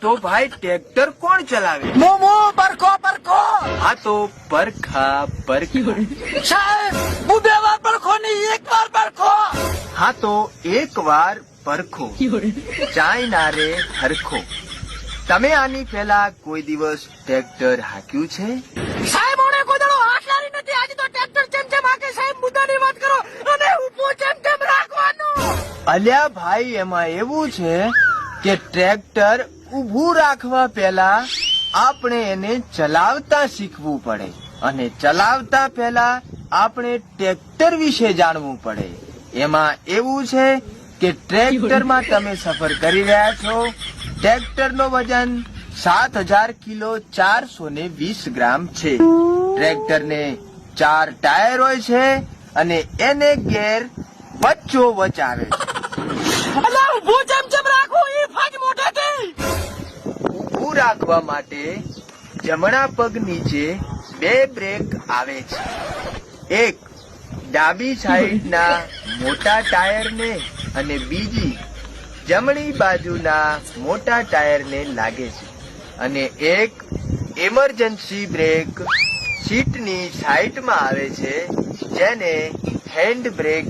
તો ભાઈ ટ્રેક્ટર કોણ ચલાવે? મોમો પરખો પરખો. આ તો પરખા પરખા. સાહેબ હું 2 વાર પરખો ને 1 વાર પરખો. હા તો એક વાર પરખો, ચાય ના રે હરખો. તમે આની પહેલા કોઈ દિવસ ટ્રેક્ટર હાંક્યું છે? સાહેબ ઓને કોદળો હાથ લારી નથી. આજે તો ટ્રેક્ટર ચેમ ચેમ હાકે. સાહેબ મુદ્દાની વાત કરો અને ઊભો ચેમ ચેમ રાખવાનું. અલ્યા ભાઈ, એમાં એવું છે કે ટ્રેક્ટર ઊભું રાખવા પહેલા આપણે એને ચલાવતા શીખવું પડે, અને ચલાવતા પહેલા આપણે ટ્રેક્ટર વિશે જાણવું પડે. એમાં એવું છે કે ટ્રેક્ટરમાં તમે સફર કરી રહ્યા છો. ટ્રેક્ટરનો વજન 7000 કિલો 420 ગ્રામ છે. ટ્રેક્ટરને 4 ટાયર હોય છે અને એને ગેર વચ્ચોવચ આવે છે. અલા ઊભો ચેમ ચેમ રાખો એ ફાજ મોઢેથી. ઊભું રાખવા માટે જમણા પગ નીચે 2 બ્રેક આવે છે. એક ડાબી સાઈડના મોટા ટાયરને અને બીજી જમણી બાજુના મોટા ટાયરને લાગે છે, અને એક ઇમરજન્સી બ્રેક સીટની સાઈડમાં આવે છે, જેને હેન્ડ બ્રેક